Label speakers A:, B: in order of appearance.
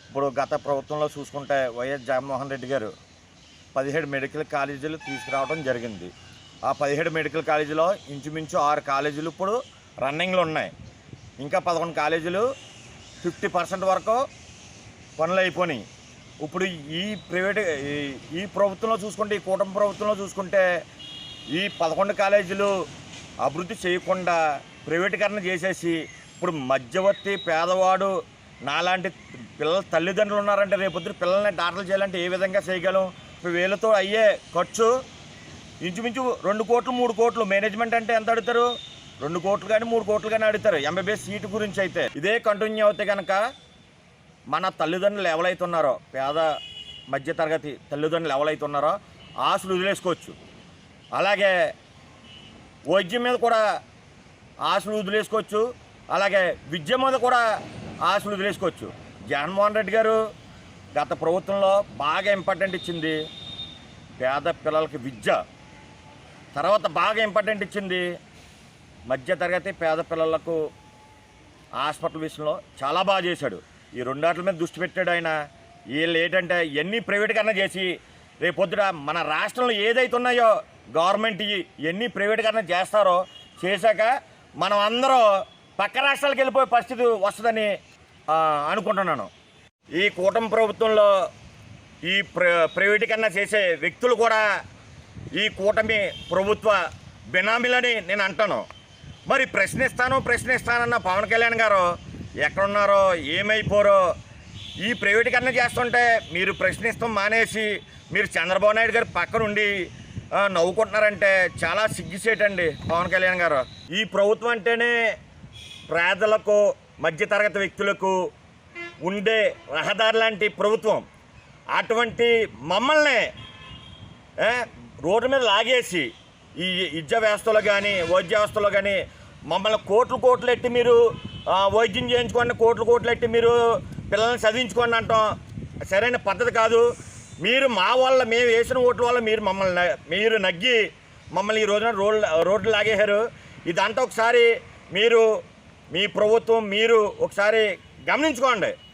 A: ఇప్పుడు గత ప్రభుత్వంలో చూసుకుంటే వైఎస్ జగన్మోహన్ రెడ్డి గారు 17 మెడికల్ కాలేజీలు తీసుకురావడం జరిగింది. ఆ 17 మెడికల్ కాలేజీలో ఇంచుమించు 6 కాలేజీలు ఇప్పుడు రన్నింగ్లో ఉన్నాయి. ఇంకా 11 కాలేజీలు 50% వరకు పనులు అయిపోయినాయి. ఇప్పుడు ఈ ప్రభుత్వంలో చూసుకుంటే, ఈ కూటమి ప్రభుత్వంలో చూసుకుంటే ఈ 11 కాలేజీలు అభివృద్ధి చేయకుండా ప్రైవేటీకరణ చేసేసి ఇప్పుడు మధ్యవర్తి పేదవాడు నాలాంటి పిల్లల తల్లిదండ్రులు ఉన్నారంటే రేపొద్దు పిల్లల్ని డాక్టర్లు చేయాలంటే ఏ విధంగా చేయగలం? ఇప్పుడు వీళ్ళతో అయ్యే ఖర్చు ఇంచుమించు 2 కోట్లు 3 కోట్లు. మేనేజ్మెంట్ అంటే ఎంత అడుగుతారు? 2 కోట్లు కానీ 3 కోట్లు కానీ అడుగుతారు ఎంబీబీఎస్ సీటు గురించి. అయితే ఇదే కంటిన్యూ అవుతే కనుక మన తల్లిదండ్రులు ఎవరైతున్నారో, పేద మధ్యతరగతి తల్లిదండ్రులు ఎవరైతున్నారో ఆశలు వదిలేసుకోవచ్చు. అలాగే వైద్యం మీద కూడా ఆశలు వదిలేసుకోవచ్చు. అలాగే విద్య మీద కూడా ఆశలు వదిలేసుకోవచ్చు. జగన్మోహన్ రెడ్డి గారు గత ప్రభుత్వంలో బాగా ఇంపార్టెంట్ ఇచ్చింది పేద పిల్లలకి విద్య, తర్వాత బాగా ఇంపార్టెంట్ ఇచ్చింది మధ్యతరగతి పేద పిల్లలకు హాస్పిటల్ విషయంలో చాలా బాగా చేశాడు. ఈ రెండాట్ల మీద దృష్టి పెట్టాడు ఆయన. వీళ్ళు ఏంటంటే ఇవన్నీ ప్రైవేటీకరణ చేసి రేపొద్దున మన రాష్ట్రంలో ఏదైతే ఉన్నాయో గవర్నమెంట్ ఇవన్నీ ప్రైవేటీకరణ చేస్తారో, చేశాక మనం అందరూ పక్క రాష్ట్రాలకు వెళ్ళిపోయే పరిస్థితి వస్తుందని అనుకుంటున్నాను. ఈ కూటమి ప్రభుత్వంలో ఈ ప్రైవేటీకరణ చేసే వ్యక్తులు కూడా ఈ కూటమి ప్రభుత్వ బినామీలని నేను అంటాను. మరి ప్రశ్నిస్తానన్న పవన్ కళ్యాణ్ గారు ఎక్కడున్నారో, ఏమైపోరో? ఈ ప్రైవేటీకరణ చేస్తుంటే మీరు ప్రశ్నిస్తాం మానేసి మీరు చంద్రబాబు నాయుడు గారు పక్కనుండి నవ్వుకుంటున్నారంటే చాలా సిగ్గుసేటండి పవన్ కళ్యాణ్ గారు. ఈ ప్రభుత్వం అంటేనే పేదలకు మధ్యతరగతి వ్యక్తులకు ఉండే రహదారి లాంటి ప్రభుత్వం. అటువంటి మమ్మల్ని రోడ్డు మీద లాగేసి ఈ విద్యా వ్యవస్థలో కానీ వైద్య వ్యవస్థలో కానీ మమ్మల్ని కోట్లు ఎట్టి మీరు వైద్యం చేయించుకోండి, కోట్లు ఎట్టి మీరు పిల్లల్ని చదివించుకోండి అంటాం సరైన పద్ధతి కాదు. మీరు మా వల్ల, మేము వేసిన ఓట్ల వల్ల మీరు నగ్గి మమ్మల్ని ఈ రోజున రోడ్లు లాగేశారు. ఇదంతా ఒకసారి మీరు మీ ప్రభుత్వం మీరు ఒకసారి గమనించుకోండి.